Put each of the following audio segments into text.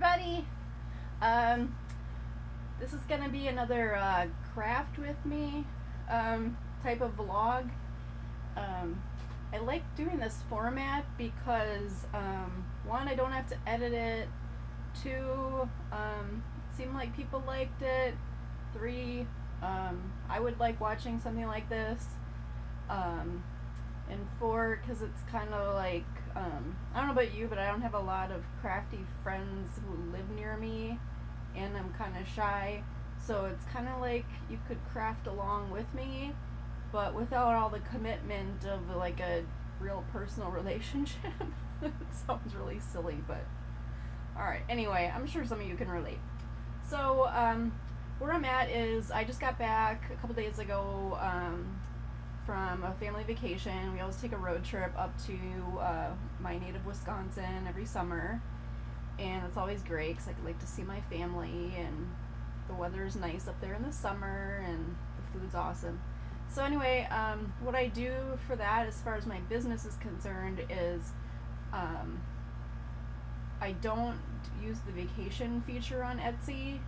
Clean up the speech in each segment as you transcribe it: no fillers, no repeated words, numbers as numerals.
everybody. This is gonna be another craft with me type of vlog. I like doing this format because one, I don't have to edit it. Two, it seemed like people liked it. Three, I would like watching something like this. And four, because it's kind of like, I don't know about you, but I don't have a lot of crafty friends who live near me, and I'm kind of shy, so it's kind of like you could craft along with me, but without all the commitment of like a real personal relationship. It sounds really silly, but alright, anyway, I'm sure some of you can relate. So, where I'm at is I just got back a couple days ago, from a family vacation. We always take a road trip up to my native Wisconsin every summer, and it's always great because I like to see my family, and the weather is nice up there in the summer, and the food's awesome. So anyway, what I do for that as far as my business is concerned is I don't use the vacation feature on Etsy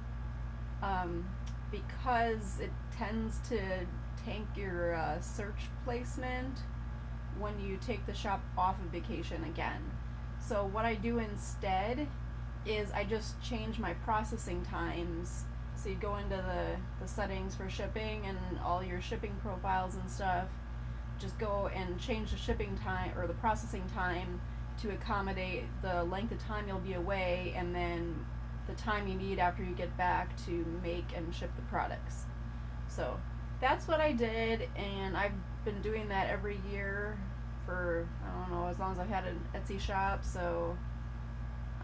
because it tends to tank your search placement when you take the shop off of vacation again. So what I do instead is I just change my processing times. So you go into the settings for shipping and all your shipping profiles and stuff, just go and change the shipping time or the processing time to accommodate the length of time you'll be away, and then the time you need after you get back to make and ship the products. So that's what I did, and I've been doing that every year for, I don't know, as long as I've had an Etsy shop. So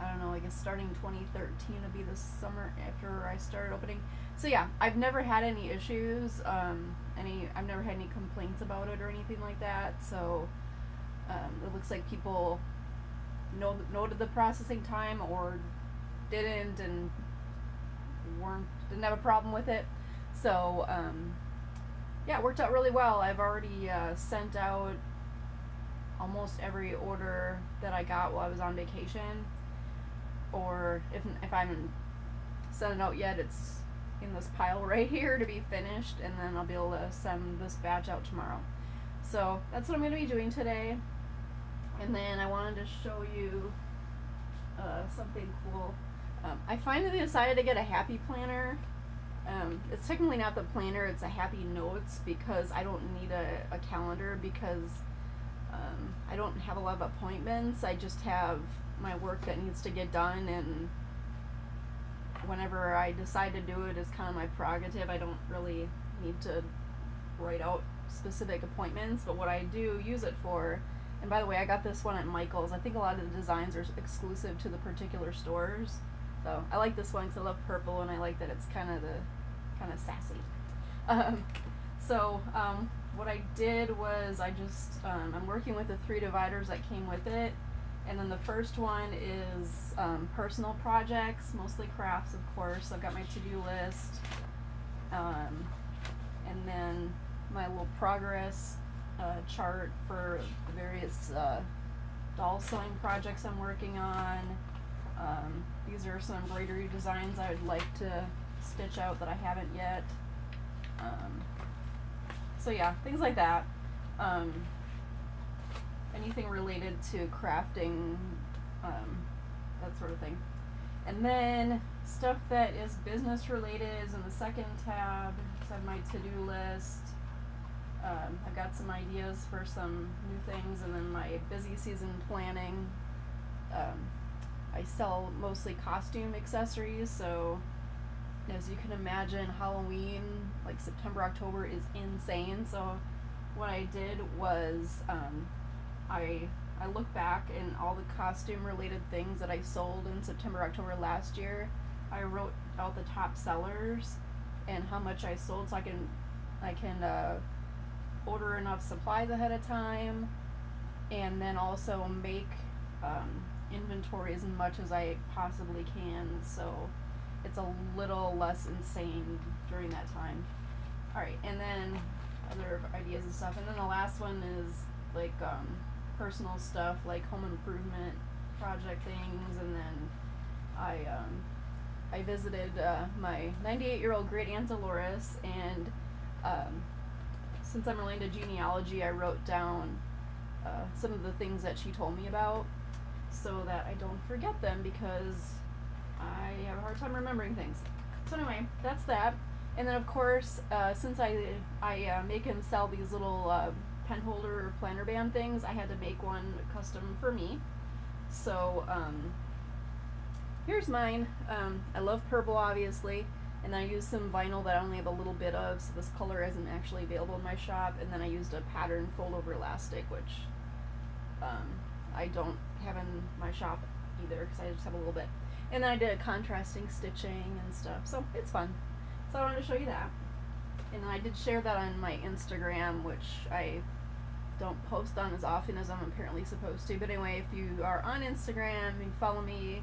I don't know, I guess starting 2013 would be the summer after I started opening. So yeah, I've never had any issues, I've never had any complaints about it or anything like that. So it looks like people noted the processing time or didn't and didn't have a problem with it. So yeah, it worked out really well. I've already sent out almost every order that I got while I was on vacation, or if I haven't sent it out yet, it's in this pile right here to be finished, and then I'll be able to send this batch out tomorrow. So that's what I'm going to be doing today. And then I wanted to show you something cool. I finally decided to get a happy planner. It's technically not the planner, it's a happy notes, because I don't need a calendar, because I don't have a lot of appointments. I just have my work that needs to get done, and whenever I decide to do it is kind of my prerogative. I don't really need to write out specific appointments, but what I do use it for, and by the way, I got this one at Michael's. I think a lot of the designs are exclusive to the particular stores. So I like this one because I love purple, and I like that it's kind of sassy. What I did was I'm working with the 3 dividers that came with it, and then the first one is personal projects, mostly crafts, of course. I've got my to-do list, and then my little progress chart for the various doll sewing projects I'm working on. These are some embroidery designs I would like to stitch out that I haven't yet. So yeah, things like that. Anything related to crafting, that sort of thing. And then stuff that is business related is in the second tab. So I have my to-do list. I've got some ideas for some new things, and then my busy season planning. I sell mostly costume accessories, so as you can imagine, Halloween, like September, October, is insane. So what I did was I look back and all the costume related things that I sold in September, October last year. I wrote out the top sellers and how much I sold, so I can order enough supplies ahead of time, and then also make inventory as much as I possibly can, so it's a little less insane during that time. Alright, and then other ideas and stuff, and then the last one is like personal stuff, like home improvement project things, and then I visited my 98-year-old great aunt Dolores, and since I'm really into genealogy, I wrote down some of the things that she told me about so that I don't forget them, because I have a hard time remembering things. So anyway, that's that. And then of course, since I make and sell these little pen holder or planner band things, I had to make one custom for me. So here's mine. I love purple, obviously, and then I used some vinyl that I only have a little bit of, so this color isn't actually available in my shop. And then I used a pattern fold over elastic, which I don't have in my shop either, because I just have a little bit. And then I did contrasting stitching and stuff, so it's fun. So I wanted to show you that. And I did share that on my Instagram, which I don't post on as often as I'm apparently supposed to. But anyway, if you are on Instagram and follow me,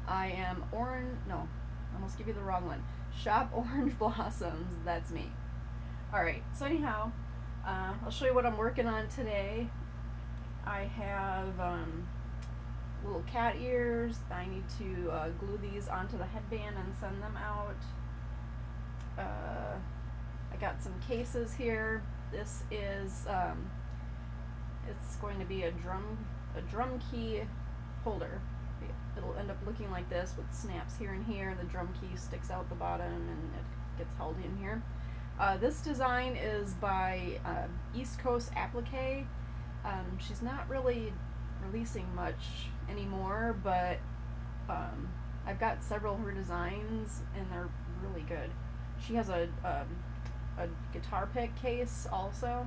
I am I almost give you the wrong one. Shop Orange Blossoms, that's me. Alright, so anyhow, I'll show you what I'm working on today. I have little cat ears. I need to glue these onto the headband and send them out. I got some cases here. This is it's going to be a drum key holder. It'll end up looking like this with snaps here and here. The drum key sticks out the bottom and it gets held in here. This design is by East Coast Applique. She's not really releasing much anymore, but I've got several of her designs and they're really good. She has a guitar pick case also,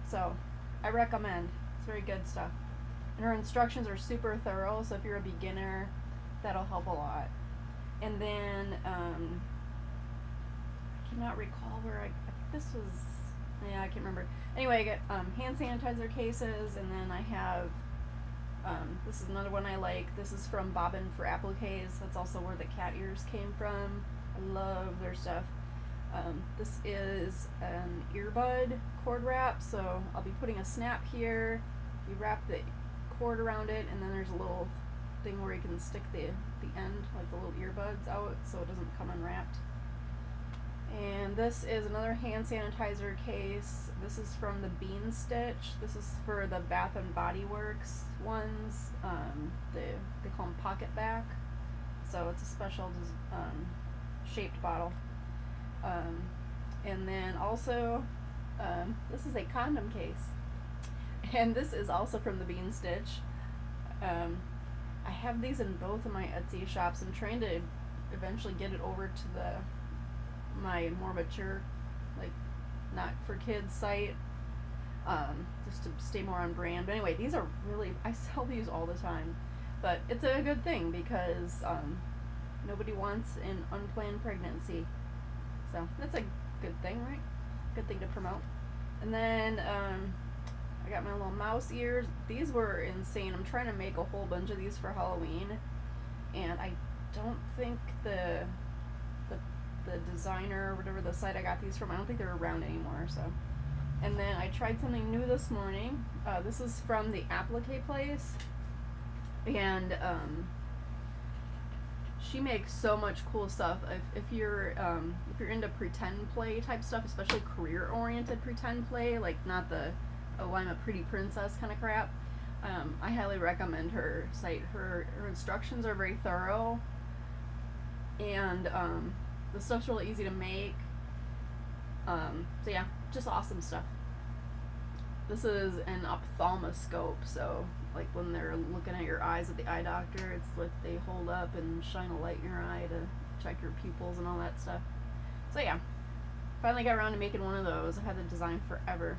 so I recommend. It's very good stuff. And her instructions are super thorough, so if you're a beginner, that'll help a lot. And then I cannot recall where I think this was. Yeah, I can't remember. Anyway, I get hand sanitizer cases, and then I have this is another one I like. This is from Bobbin for Appliques. That's also where the cat ears came from. I love their stuff. This is an earbud cord wrap, so I'll be putting a snap here. You wrap the cord around it, and then there's a little thing where you can stick the end, like the little earbuds out, so it doesn't come unwrapped. And this is another hand sanitizer case. This is from the Bean Stitch. This is for the Bath and Body Works ones. They call them pocket back, so it's a special shaped bottle. And then also this is a condom case, and this is also from the Bean Stitch. I have these in both of my Etsy shops. I'm trying to eventually get it over to my more mature, like not for kids site, just to stay more on brand. But anyway, these are really, I sell these all the time, but it's a good thing because nobody wants an unplanned pregnancy, so that's a good thing, right? Good thing to promote. And then I got my little mouse ears. These were insane. I'm trying to make a whole bunch of these for Halloween, and I don't think the designer, whatever the site I got these from, I don't think they're around anymore. So, and then I tried something new this morning. This is from the Applique place, and she makes so much cool stuff. If you're into pretend play type stuff, especially career oriented pretend play, like not the oh I'm a pretty princess kind of crap, I highly recommend her site. Her instructions are very thorough, and the stuff's really easy to make. So yeah, just awesome stuff. This is an ophthalmoscope, so like when they're looking at your eyes at the eye doctor, it's like they hold up and shine a light in your eye to check your pupils and all that stuff. So yeah, finally got around to making one of those. I've had the design forever.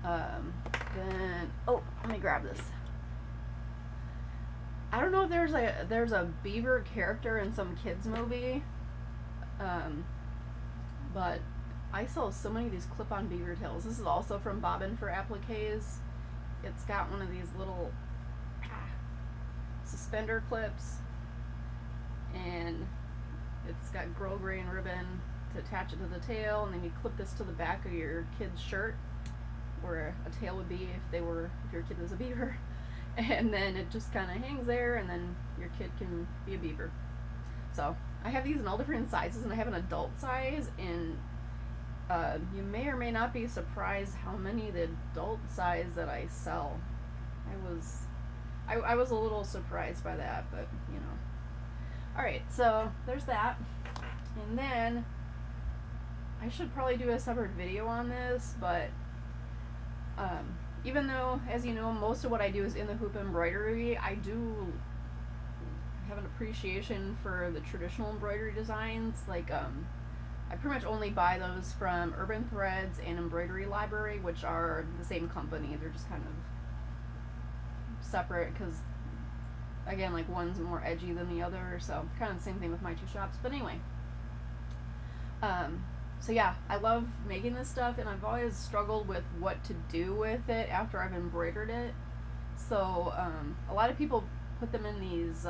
Then, oh, let me grab this. I don't know if there's a beaver character in some kids movie, but I sell so many of these clip-on beaver tails. This is also from Bobbin for Appliques. It's got one of these little suspender clips, and it's got grosgrain ribbon to attach it to the tail, and then you clip this to the back of your kid's shirt, where a tail would be if your kid was a beaver. and then it just kind of hangs there, and then your kid can be a beaver. So I have these in all different sizes, and I have an adult size, and you may or may not be surprised how many the adult size that I sell. I was a little surprised by that, but you know. Alright, so there's that. And then I should probably do a separate video on this, but even though, as you know, most of what I do is in the hoop embroidery, I do have an appreciation for the traditional embroidery designs. Like, I pretty much only buy those from Urban Threads and Embroidery Library, which are the same company. They're just kind of separate because, again, like one's more edgy than the other, so kind of the same thing with my two shops. But anyway, so yeah, I love making this stuff, and I've always struggled with what to do with it after I've embroidered it. So a lot of people put them in these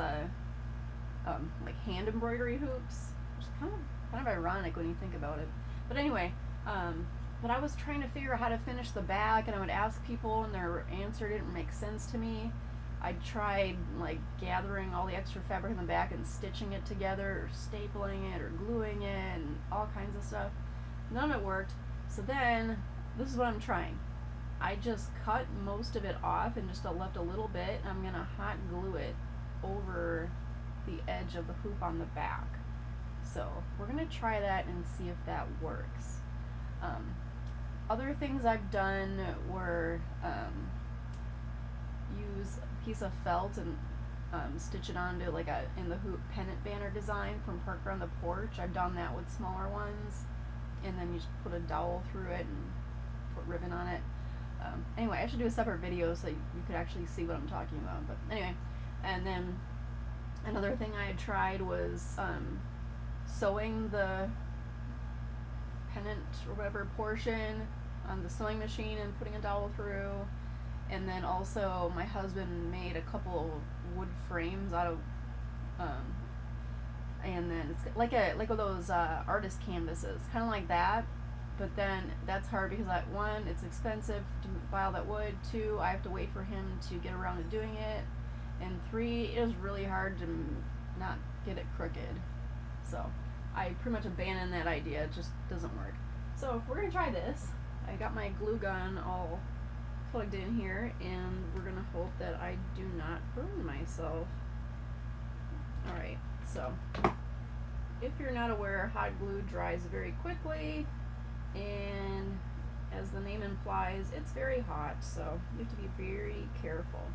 like hand embroidery hoops, which is kind of ironic when you think about it. But anyway, but I was trying to figure out how to finish the back, and I would ask people, and their answer didn't make sense to me. I tried like gathering all the extra fabric in the back and stitching it together, or stapling it, or gluing it, and all kinds of stuff. None of it worked. So then, this is what I'm trying. I just cut most of it off and just left a little bit. I'm gonna hot glue it over the edge of the hoop on the back. So we're gonna try that and see if that works. Other things I've done were use a piece of felt and stitch it onto like a in the hoop pennant banner design from Parker on the Porch. I've done that with smaller ones, and then you just put a dowel through it and put ribbon on it. Anyway, I should do a separate video so you could actually see what I'm talking about. But anyway, and then another thing I had tried was sewing the pennant or whatever portion on the sewing machine and putting a dowel through. And then also my husband made a couple wood frames out of and then it's like one of those artist canvases, kind of like that. But then that's hard because one, it's expensive to buy all that wood. Two, I have to wait for him to get around to doing it. And three, it was really hard to not get it crooked. So I pretty much abandoned that idea. It just doesn't work. So we're gonna try this. I got my glue gun all plugged in here, and we're gonna hope that I do not burn myself. Alright, so if you're not aware, hot glue dries very quickly, and as the name implies, it's very hot, so you have to be very careful.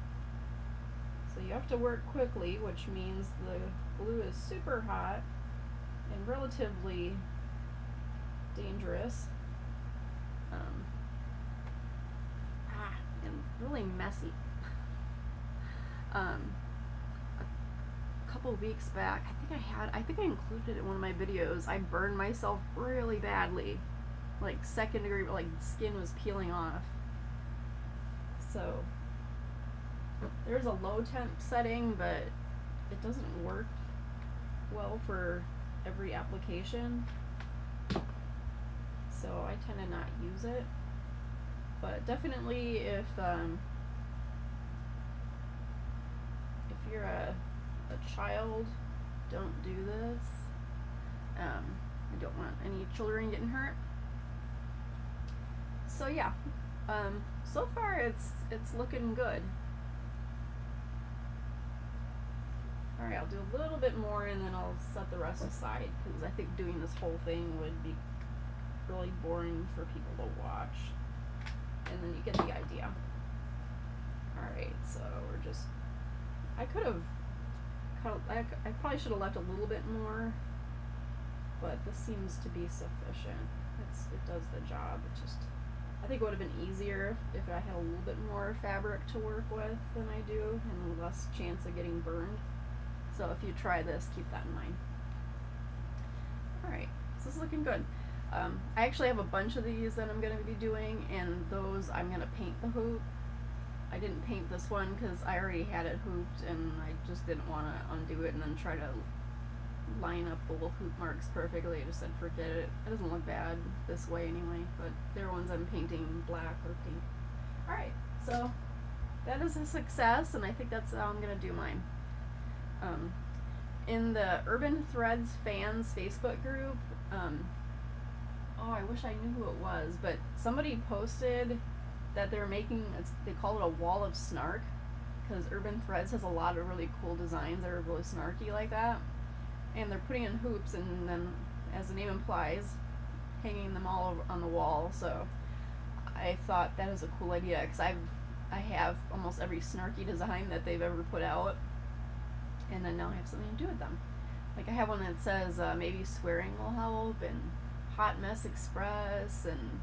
So you have to work quickly, which means the glue is super hot and relatively dangerous. And really messy. A couple weeks back, I think I included it in one of my videos, I burned myself really badly. Like second degree, like skin was peeling off. So there's a low temp setting, but it doesn't work well for every application. So I tend to not use it. But definitely if you're a child, don't do this. I don't want any children getting hurt. So yeah, so far it's looking good. Alright, I'll do a little bit more and then I'll set the rest aside, because I think doing this whole thing would be really boring for people to watch. And then you get the idea. Alright, so we're just, I probably should have left a little bit more, but this seems to be sufficient. It does the job. It just, I think it would have been easier if I had a little bit more fabric to work with than I do, and less chance of getting burned. So if you try this, keep that in mind. Alright, so this is looking good. I actually have a bunch of these that I'm going to be doing, and those I'm going to paint the hoop. I didn't paint this one because I already had it hooped, and I just didn't want to undo it and then try to line up the little hoop marks perfectly. I just said forget it. It doesn't look bad this way anyway, but they're ones I'm painting black or pink. Alright, so that is a success, and I think that's how I'm gonna do mine. In the Urban Threads fans Facebook group, oh, I wish I knew who it was, but somebody posted that they're making, they call it a wall of snark, because Urban Threads has a lot of really cool designs that are really snarky like that, and they're putting in hoops and then, as the name implies, hanging them all over on the wall. So I thought that is a cool idea, because I have almost every snarky design that they've ever put out, and then now I have something to do with them. Like I have one that says maybe swearing will help, and Hot Mess Express, and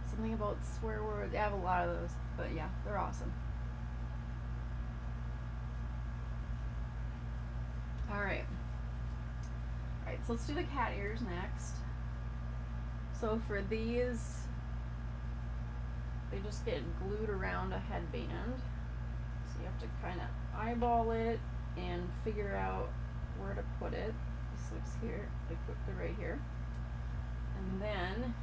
something about swear words. I have a lot of those, but yeah, they're awesome. Alright, so let's do the cat ears next. So for these, they just get glued around a headband. So you have to kind of eyeball it and figure out where to put it. This looks here, I put it right here. And then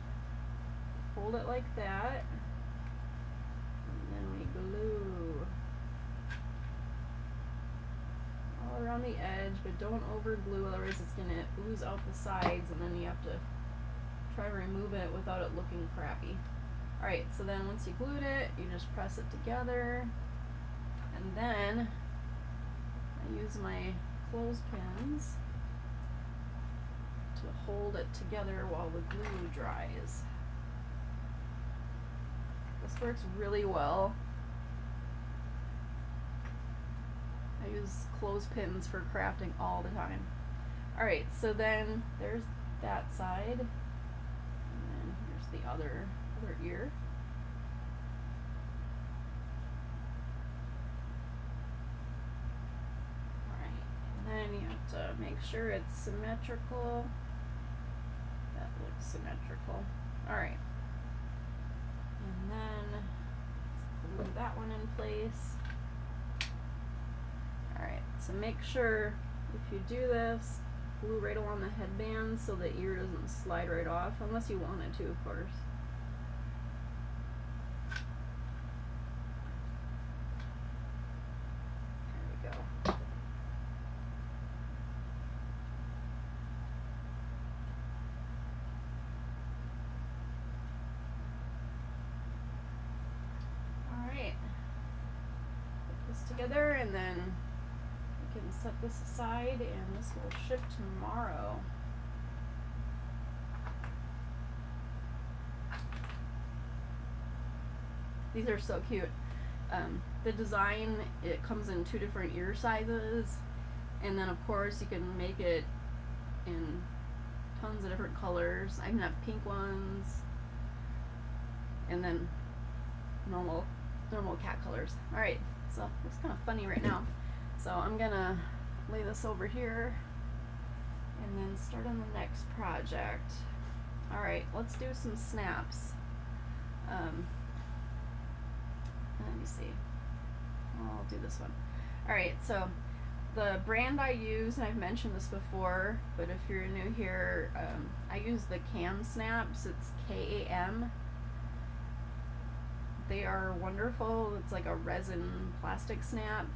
hold it like that. And then we glue all around the edge, but don't over glue, otherwise it's going to ooze out the sides, and then you have to try to remove it without it looking crappy. Alright, so then once you glued it, you just press it together, and then I use my clothespins to hold it together while the glue dries. This works really well. I use clothespins for crafting all the time. Alright, so then there's that side, and then here's the other ear. Alright, and then you have to make sure it's symmetrical. That looks symmetrical. Alright. And then let's glue that one in place. Alright, so make sure if you do this, glue right along the headband so the ear doesn't slide right off, unless you want it to, of course. There we go. Alright, put this together, and then we can set this aside, and this will ship tomorrow. These are so cute. The design, it comes in 2 different ear sizes, and then of course you can make it in tons of different colors. I even have pink ones, and then normal cat colors. Alright, so it looks kind of funny right now. So I'm gonna lay this over here and then start on the next project. Alright, let's do some snaps. Let me see. I'll do this one. Alright, so the brand I use, and I've mentioned this before, but if you're new here, I use the Kam Snaps. It's K-A-M. They are wonderful. It's like a resin plastic snap.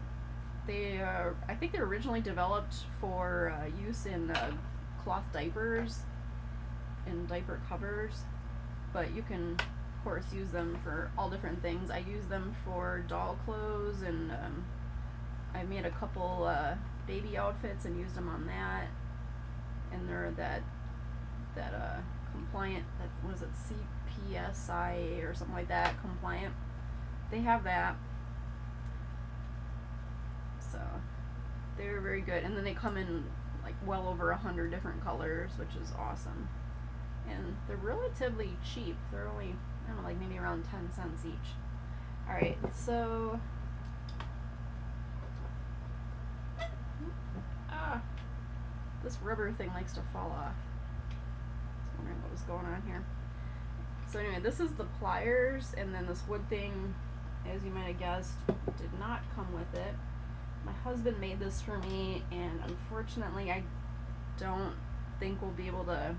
They are, I think they're originally developed for use in cloth diapers and diaper covers, but you can of course use them for all different things. I use them for doll clothes, and I made a couple baby outfits and used them on that, and they're that compliant, that was it, CPSI or something like that, compliant. They have that. So they're very good, and then they come in like well over 100 different colors, which is awesome, and they're relatively cheap. They're only, I don't know, like maybe around 10 cents each. Alright, so this rubber thing likes to fall off. I was wondering what was going on here. So anyway, this is the pliers, and then this wood thing, as you might have guessed, did not come with it. My husband made this for me, and unfortunately I don't think we'll be able to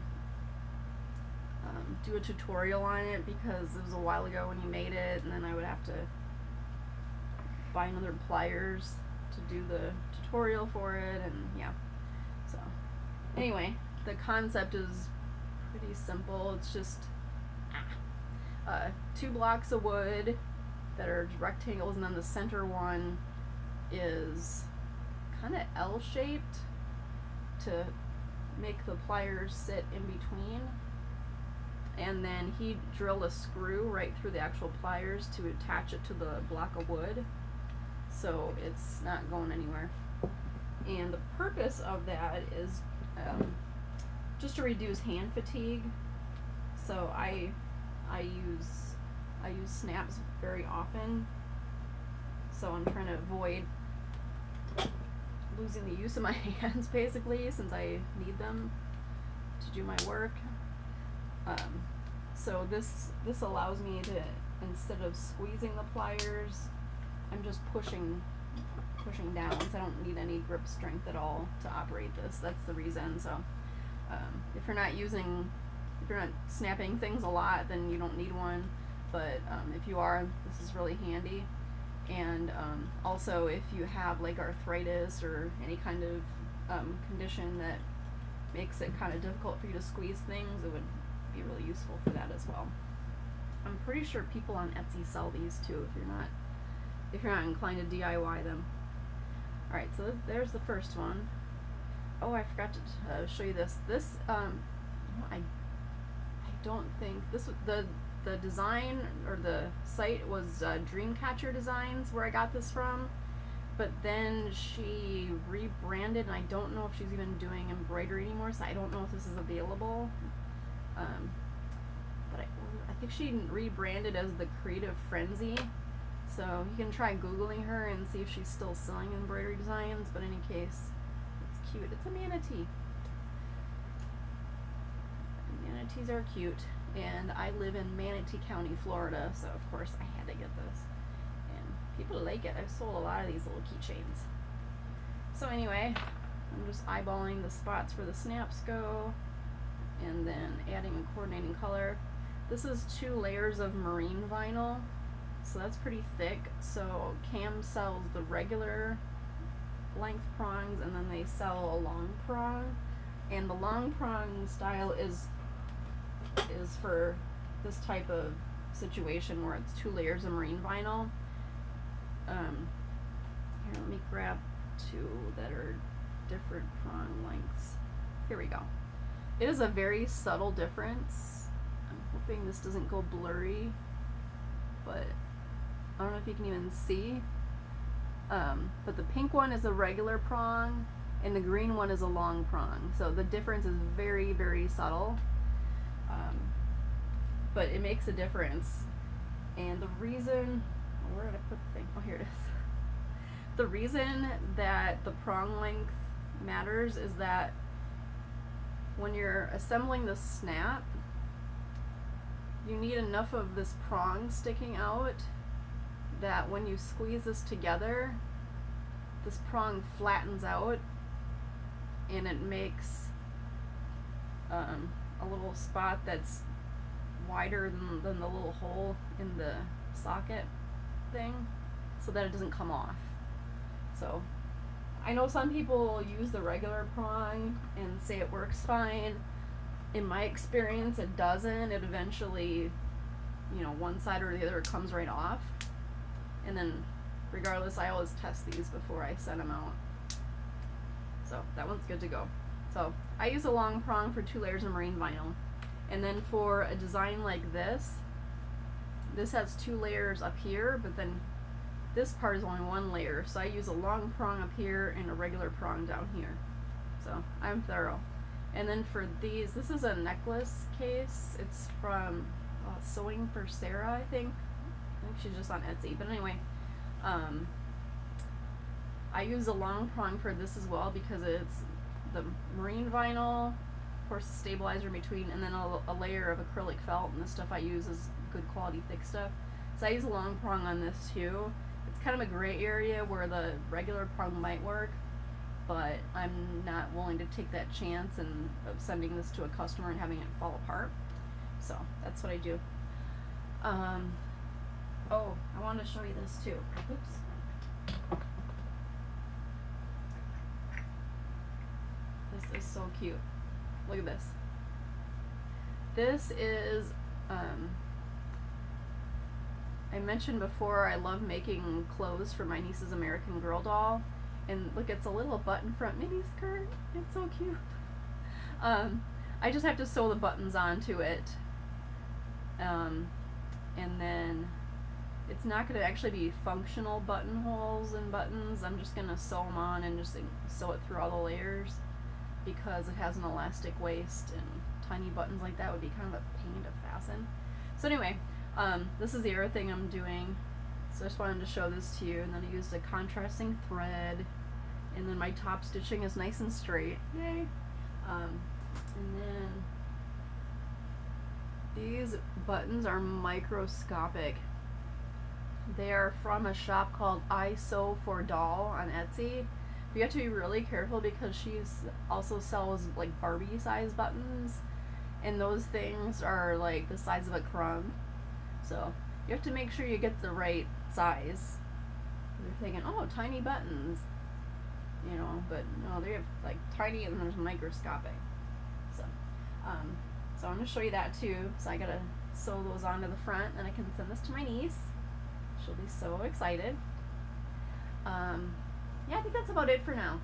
do a tutorial on it, because it was a while ago when he made it, and then I would have to buy another pliers to do the tutorial for it, and yeah. So anyway, the concept is pretty simple. It's just 2 blocks of wood that are rectangles, and then the center one is kind of L-shaped to make the pliers sit in between. And then he drilled a screw right through the actual pliers to attach it to the block of wood, so it's not going anywhere. And the purpose of that is just to reduce hand fatigue. So I use snaps very often, so I'm trying to avoid losing the use of my hands, basically, since I need them to do my work. So this allows me to, instead of squeezing the pliers, I'm just pushing down, so I don't need any grip strength at all to operate this. That's the reason. So if you're not snapping things a lot, then you don't need one. But if you are, this is really handy. And also, if you have like arthritis or any kind of condition that makes it kind of difficult for you to squeeze things, it would be really useful for that as well. I'm pretty sure people on Etsy sell these too, if you're not inclined to DIY them. Alright, so there's the first one. Oh, I forgot to show you this. This, I don't think this was the design, or the site was Dreamcatcher Designs, where I got this from. But then she rebranded, and I don't know if she's even doing embroidery anymore, so I don't know if this is available. But I think she rebranded as the Creative Frenzy, so you can try Googling her and see if she's still selling embroidery designs. But in any case, it's cute. It's a manatee. Manatees are cute, and I live in Manatee County, Florida, so of course I had to get this. And people like it. I've sold a lot of these little keychains. So anyway, I'm just eyeballing the spots where the snaps go, and then adding a coordinating color. This is 2 layers of marine vinyl, so that's pretty thick. So Kam sells the regular length prongs, and then they sell a long prong. And the long prong style is for this type of situation where it's 2 layers of marine vinyl. Here, let me grab 2 that are different prong lengths. Here we go. It is a very subtle difference. I'm hoping this doesn't go blurry, but I don't know if you can even see. But the pink one is a regular prong, and the green one is a long prong. So the difference is very, very subtle. But it makes a difference. And the reason, where did I put the thing? Oh, here it is. The reason that the prong length matters is that when you're assembling the snap, you need enough of this prong sticking out that when you squeeze this together, this prong flattens out, and it makes a little spot that's wider than the little hole in the socket thing, so that it doesn't come off. So I know some people use the regular prong and say it works fine. In my experience, it doesn't. It eventually, one side or the other comes right off. And then regardless, I always test these before I send them out. So that one's good to go. So I use a long prong for 2 layers of marine vinyl. And then for a design like this has 2 layers up here, but then this part is only 1 layer. So I use a long prong up here and a regular prong down here. So I'm thorough. And then for these, this is a necklace case. It's from Sewing for Sarah, I think. I think she's just on Etsy. But anyway, I use a long prong for this as well because it's the marine vinyl, of course the stabilizer in between, and then a layer of acrylic felt, and the stuff I use is good quality thick stuff. So I use a long prong on this too. It's kind of a gray area where the regular prong might work, but I'm not willing to take that chance of sending this to a customer and having it fall apart. So that's what I do. Oh, I wanted to show you this too. Oops. is so cute. Look at this. This is, I mentioned before I love making clothes for my niece's American Girl doll. And look, it's a little button front mini skirt. It's so cute. I just have to sew the buttons onto it. And then it's not going to actually be functional buttonholes and buttons. I'm just going to sew them on and just sew it through all the layers because it has an elastic waist and tiny buttons like that would be kind of a pain to fasten. So anyway, this is the other thing I'm doing. So I just wanted to show this to you, and then I used a contrasting thread, and then my top stitching is nice and straight. Yay! And then these buttons are microscopic. They are from a shop called I Sew for Doll on Etsy. But you have to be really careful because she also sells like Barbie size buttons, and those things are like the size of a crumb. So you have to make sure you get the right size. You're thinking, oh, tiny buttons, you know, but no, they have like tiny and there's microscopic. So, so I'm gonna show you that too. So I gotta sew those onto the front, and I can send this to my niece. She'll be so excited. Yeah, I think that's about it for now.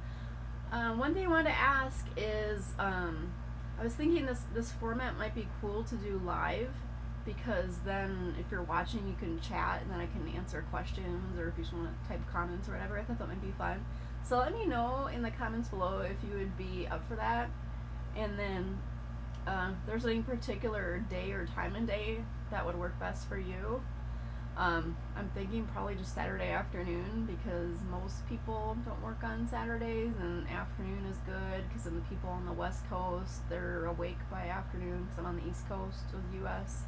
One thing I wanted to ask is, I was thinking this format might be cool to do live, because then if you're watching you can chat and then I can answer questions, or if you just want to type comments or whatever. I thought that might be fun. So let me know in the comments below if you would be up for that. And then if there's any particular day or time and day that would work best for you. I'm thinking probably just Saturday afternoon, because most people don't work on Saturdays, and afternoon is good because then the people on the West Coast, they're awake by afternoon because I'm on the East Coast of the US.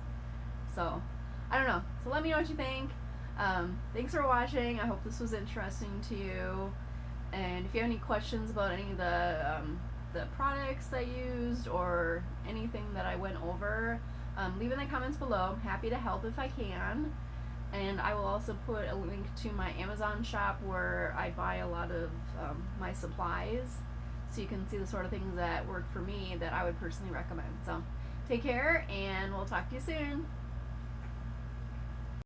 So, I don't know. So let me know what you think. Thanks for watching. I hope this was interesting to you. And if you have any questions about any of the products I used or anything that I went over, leave in the comments below. I'm happy to help if I can. And I will also put a link to my Amazon shop where I buy a lot of my supplies, so you can see the sort of things that work for me that I would personally recommend. So take care, and we'll talk to you soon.